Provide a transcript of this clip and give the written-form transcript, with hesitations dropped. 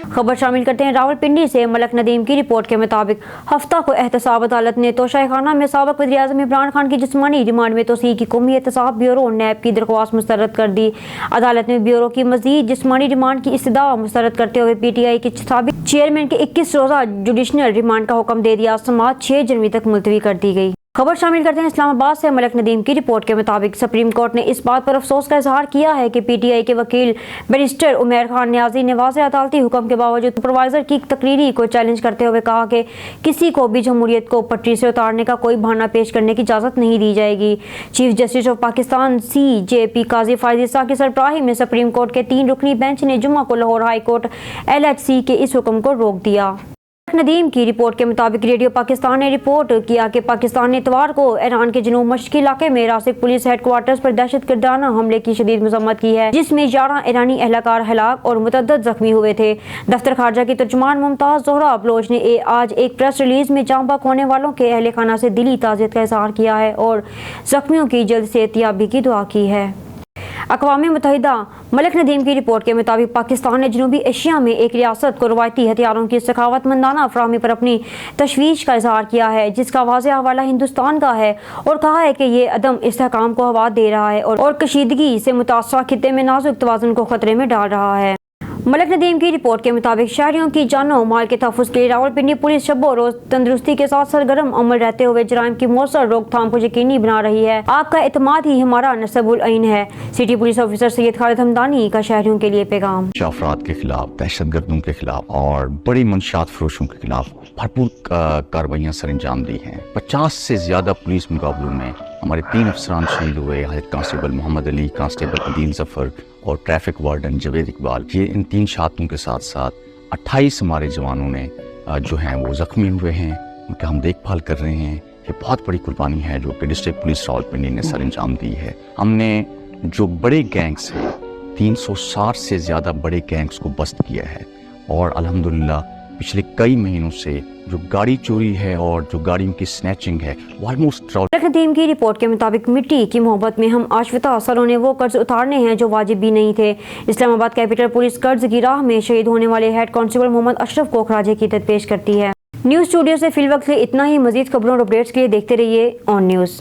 खबर शामिल करते हैं रावलपिंडी से। मलक नदीम की रिपोर्ट के मुताबिक हफ्ता को एहतसाब अदालत ने तोशाखाना में साबिक वज़ीर-ए-आज़म इमरान खान की जिस्मानी रिमांड में तोसी की कौमी एहतसाब ब्यूरो नैब की दरख्वास्त मुस्तरद कर दी। अदालत ने ब्यूरो की मजीद जिस्मानी रिमांड की इस्तदा मुस्तरद करते हुए PTI के साबिक चेयरमैन के 21 रोज़ा जुडिशनल रिमांड का हुक्म दे दिया। समाअत 6 जनवरी तक मुलतवी कर दी गई। खबर शामिल करते हैं इस्लामाबाद से। मलक नदीम की रिपोर्ट के मुताबिक सुप्रीम कोर्ट ने इस बात पर अफसोस का इजहार किया है कि PTI के वकील बैरिस्टर उमैर खान न्याजी ने वाज़ेह अदालती हुक्म के बावजूद सुपरवाइजर की तकरीरी को चैलेंज करते हुए कहा कि किसी को भी जमहूरियत को पटरी से उतारने का कोई बहाना पेश करने की इजाज़त नहीं दी जाएगी। Chief justice of Pakistan CJP काजी फायज़ ईसा की सरबराही में सुप्रीम कोर्ट के 3 रुकनी बेंच ने जुम्मा को लाहौर हाई कोर्ट LHC के इस हुक्म को रोक दिया। नदीम की रिपोर्ट के मुताबिक रेडियो पाकिस्तान ने रिपोर्ट किया कि पाकिस्तान ने इतवार को ईरान के जनूब मशरकी इलाके में रासिक पुलिस हेडक्वार्टर्स पर दहशतगर्दाना हमले की शदीद मजम्मत की है, जिसमें 11 ईरानी एहलकार हलाक और मुतअद्दिद जख्मी हुए थे। दफ्तर खारजा की तर्जुमान मुमताज ज़ोहरा बलोच ने आज एक प्रेस रिलीज में जाँ बहक होने वालों के अहल खाना से दिली ताज़ियत का इज़हार किया है और जख्मियों की जल्द सेहतयाबी की दुआ की है। अक़वाम मुत्तहिदा मलक नदीम की रिपोर्ट के मुताबिक पाकिस्तान ने जनूबी एशिया में एक रियासत को रवायती हथियारों की सखावतमंदाना फराहमी पर अपनी तशवीश का इजहार किया है, जिसका वाज़ेह हवाला हिंदुस्तान का है, और कहा है कि ये अदम इस्तेहकाम को हवा दे रहा है और कशीदगी से मुतासरा खित्ते में नाजुक तवाज़ुन को खतरे में डाल रहा है। मलक नदीम की रिपोर्ट के मुताबिक शहरियों की जानो माल के तहफ़्फ़ुज़ के लिए रावलपिंडी पुलिस शब्बो रोज़ तंदुरुस्ती के साथ सरगर्म अमल रहते हुए जराइम की मौसर रोकथाम को यकीनी बना रही है। आपका एतमाद ही हमारा नसबुल ऐन है। City police officer Syed Khalid Hamdani का शहरियों के लिए पैगाम। अफराद के खिलाफ, दहशतगर्दों के खिलाफ और बड़ी मंशात फरोशों के खिलाफ भरपूर कार्रवाइयाँ सर अंजाम दी हैं। 50 से ज़्यादा पुलिस मुकाबलों में हमारे 3 अफसरान शहीद हुए। Head constable Mohammad Ali, constable Adeen Zafar और ट्रैफिक वार्डन जवेद इकबाल। ये इन 3 शहादतों के साथ साथ 28 हमारे जवानों ने जो हैं वो ज़ख्मी हुए हैं, उनका हम देखभाल कर रहे हैं। ये बहुत बड़ी कुर्बानी है जो कि डिस्ट्रिक्ट पुलिस रावलपिंडी ने सर अंजाम दी है। हमने जो बड़े गैंग्स हैं, 360 से ज़्यादा बड़े गैंग्स को बस्ट किया है और अल्हम्दुलिल्लाह पिछले कई महीनों से जो गाड़ी चोरी है और जो गाड़ियों की स्नैचिंग है वो ऑलमोस्ट। मलक नदीम की रिपोर्ट के मुताबिक मिट्टी की मोहब्बत में हम आश्विता सरों ने वो कर्ज उतारने हैं जो वाजिब भी नहीं थे। इस्लामाबाद कैपिटल पुलिस कर्ज की राह में शहीद होने वाले हेड कांस्टेबल मोहम्मद अशरफ को खराजे की अकीदत पेश करती है। न्यूज़ स्टूडियो से फिलवक्त इतना ही। मजीद खबरों और अपडेट्स के लिए देखते रहिए ऑन न्यूज़।